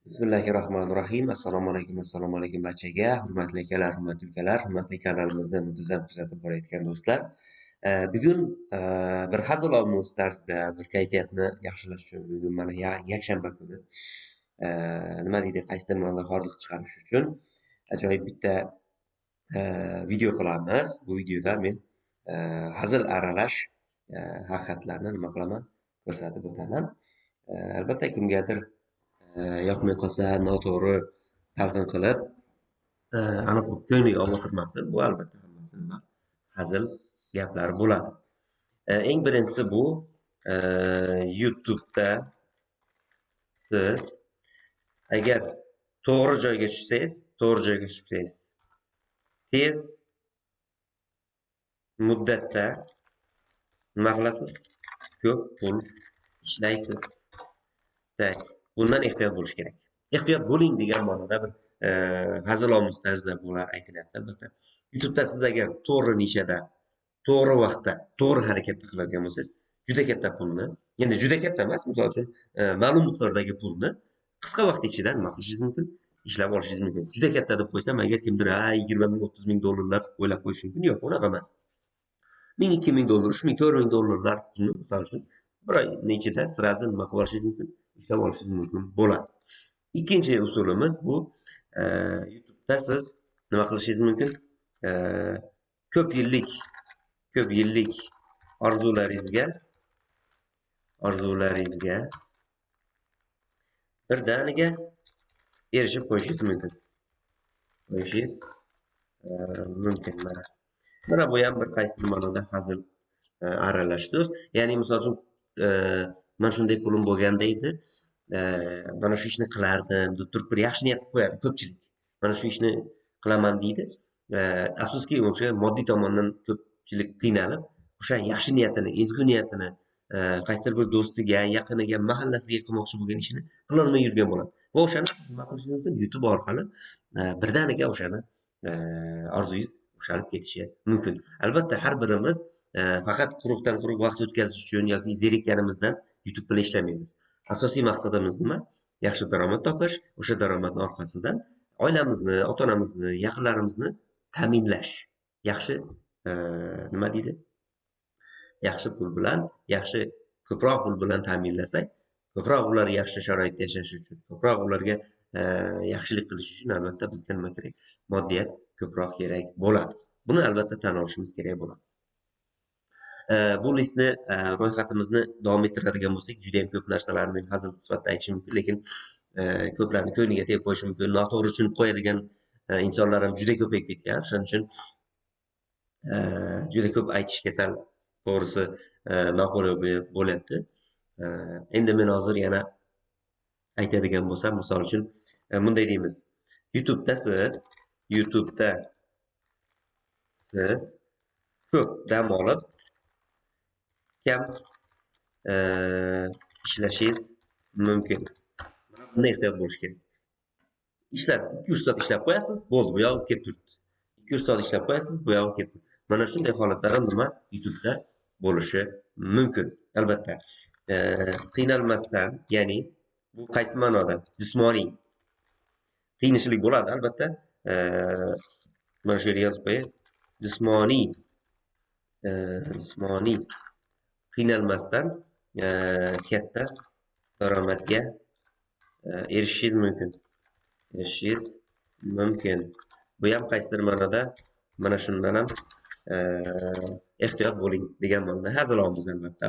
Bismillahirrohmanirrohim. Assalomu alaykum barchaga. Hurmatli akalar, hurmatli ukalar, hurmatli kanalimizni muntazam kuzatib borayotgan do'stlar. Bugun bir hazilomuz tarzda bir kayfiyatni yaxshilash uchun bugun mana yakshanba kuni nima deydi, qaysidir ma'noda hordiq chiqarish uchun ajoyib bitta video qilamiz. Bu videoda men hazil aralash haqiqatlarni nima qilaman, ko'rsatib o'taman. Albatta kimgadir yoqmay qolsa noto'g'ri talqin qilib aniq ko'ngliga olg'irmasin. Bu albatta hammasini hazil gaplar bo'ladi. Eng birinchisi bu YouTube'da siz agar to'g'ri joyga tushsangiz, tez muddatda nima qilasiz? Ko'p pul ishlaysiz. Tak, bundan ehtiyot bo'lish kerak. Ehtiyot bo'ling degan ma'noda bir hazilomuz tarzda bular aytilyapti. Albatta, YouTube'da siz agar to'g'ri nishada, to'g'ri vaqtda, to'g'ri harakatni qiladigan bo'lsangiz, juda katta pulni, endi juda katta emas, misol uchun ma'lum miqdordagi pulni qisqa vaqt ichida nima qilishingiz mumkin? Ishlab olishingiz mumkin. Juda katta deb qo'ysam, agar kimdir 20 ming, 30 ming dollarlar o'ylab qo'yishi mumkin. Yo'q, unaqa emas. 1000, 2000 dollar, 3000, 4000 dollarlar pulni misol uchun bir oyning ichida sразу nima qilib olishingiz mumkin? Ishlab olishingiz mumkin bo'ladi. Ikkinchi usulimiz bu YouTube'da siz nima qilishingiz mumkin? Ko'p yillik orzularingizga birdaniga erishib qo'yishingiz mumkin. Mana bu ham bir qaysidir ma'noda hazil aralash so'z. Ya'ni misol uchun mana shunday pulim bo'lganda edi, mana shu ishni qilardim deb turib bir yaxshi niyat qilib qo'yadi ko'pchilik. Mana shu ishni qilaman deydi. Afsuski o'sha moddiy tomondan ko'pchilik qiynalib, o'sha yaxshi niyatini, ezgu niyatini qaysidir bir do'stiga, yaqiniga, mahallasiga qilmoqchi bo'lgan ishini qilolmay yurgan bo'ladi. Va o'shani nima qilishingiz mumkin? YouTube orqali birdaniga o'shani orzungiz ushalib ketishi mumkin. Albatta har birimiz faqat quruqdan quruq vaqt o'tkazish uchun yoki zerikkanimizdan YouTube bilan ishlamaymiz. Asosiy maqsadimiz nima? Yaxshi daromad topish, o'sha daromadni orqasidan oilamizni, ota-onamizni, yaqinlarimizni ta'minlash. Yaxshi nima deydi? Yaxshi pul bilan, ko'proq pul bilan ta'minlasak, ko'proq ular yaxshi sharoitda yashash uchun, ko'proq ularga yaxshilik qilish uchun albatta bizga nima kerak? Moddiyat ko'proq kerak bo'ladi. Buni albatta tan olishimiz kerak bo'ladi. Bu listni, ro'yxatimizni davom ettiradigan bo'lsak, juda ham ko'p narsalarni men hazil sifatida aytishim mumkin, lekin ko'plarni ko'ngliga tegib qo'yishi mumkin. Noto'g'ri tushunib qo'yadigan insonlar ham juda ko'payib ketgan. Shuning uchun juda ko'p aytishga sal to'g'risi noqulay bo'lyapti. Endi men hozir yana aytadigan bo'lsam, misol uchun bunday deymiz. YouTube'da siz ko'p dam olib kam ishlashingiz mumkin. Bunday ehtiyot bo'lish kerak. 200 soat ishlab qo'yasiz, bo'ldi, bu yog'i ketib turibdi. 200 soat ishlab qo'yasiz, bu yog'i ketib turibdi. Mana shunday holatlar ham nima? YouTube'da bo'lishi mumkin. Albatta, qiynalmasdan, ya'ni bu qaysi ma'noda? Jismoniy qiyinchilik bo'ladi, albatta. Mana shu yerga yozib qo'yay. Jismoniy qiynalmasdan katta daromadga erishishingiz mumkin. Bu ham qaysidir ma'noda mana shundan ham ehtiyot bo'ling degan ma'noda hazilomuz albatta.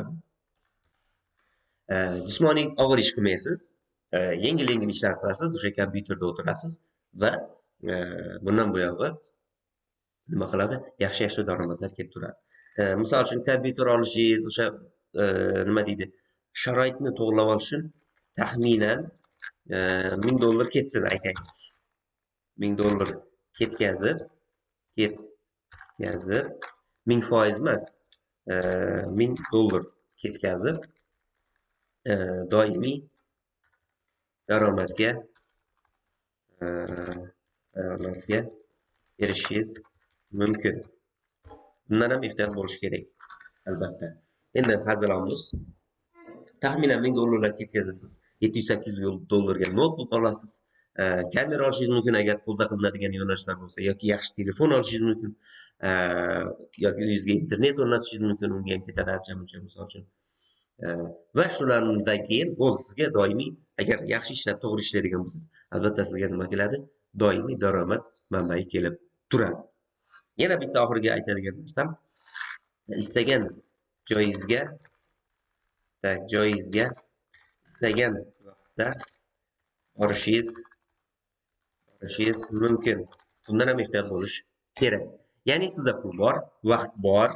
Jismoniy og'ir ish qilmaysiz, yengil ishlar qilasiz, o'sha kompyuterda o'tirasiz va bundan buyog'i nima qiladi? Yaxshi daromadlar kelib turadi. Misol uchun kompyuter olishingiz, o'sha nima deydi? Sharoitni to'g'rilab olish uchun taxminan $1000 ketsin aytaylik. $1000 ketkazib 1000% emas, $1000 ketkazib doimiy daromadga erishishingiz mumkin. Bundan ham ehtiyot bo'lish kerak, albatta. Endi hazilomuz taxminan $1000 ketkazasiz. $700-800 notebook olasiz. Kamera olishingiz mumkin agar qo'lda qilinadigan yo'nalishlar bo'lsa, yoki yaxshi telefon olishingiz mumkin, yoki uyingizga internet o'rnatishingiz mumkin, unga ham ketadi ancha-muncha, misol uchun. Va shulardan keyin bo'ldi, sizga doimiy, agar yaxshi ishlab, to'g'ri ishlaydigan bo'lsangiz, albatta sizga nima keladi? Doimiy daromad manbai kelib turadi. Yana bitta oxirgi aytadigan narsam, istagan joyingizga istagan vaqtda borishingiz mumkin. Bundan ham ehtiyot bo'lish kerak. Ya'ni sizda pul bor, vaqt bor,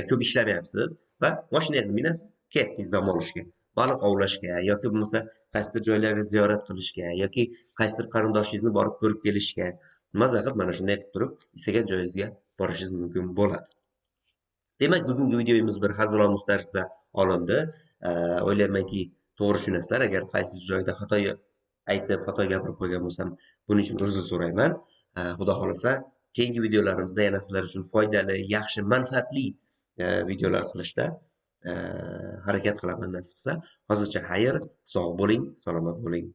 ko'p ishlamayapsiz va mashinangizni minasiz, ketdingiz dam olishga, baliq ovlashga yoki bo'lmasa qaysidir joylarga ziyorat qilishga yoki qaysidir qarindoshingizni borib ko'rib kelishga, maza qilib mana shunday qilib turib istagan joyingizga borishingiz mumkin bo'ladi. Demak, bugungi videomiz bir hazilomuz tarzda olindi. O'ylaymanki, to'g'ri tushunasizlar. Agar qaysi joyda xato aytib, xato gapirib qo'ygan bo'lsam, buning uchun uzr so'rayman. Xudo xolasa, keyingi videolarimizda yana sizlar uchun foydali, yaxshi, manfaatli videolar qilishda harakat qilaman nasib bo'lsa. Hozircha xayr, sog' bo'ling, salomat bo'ling.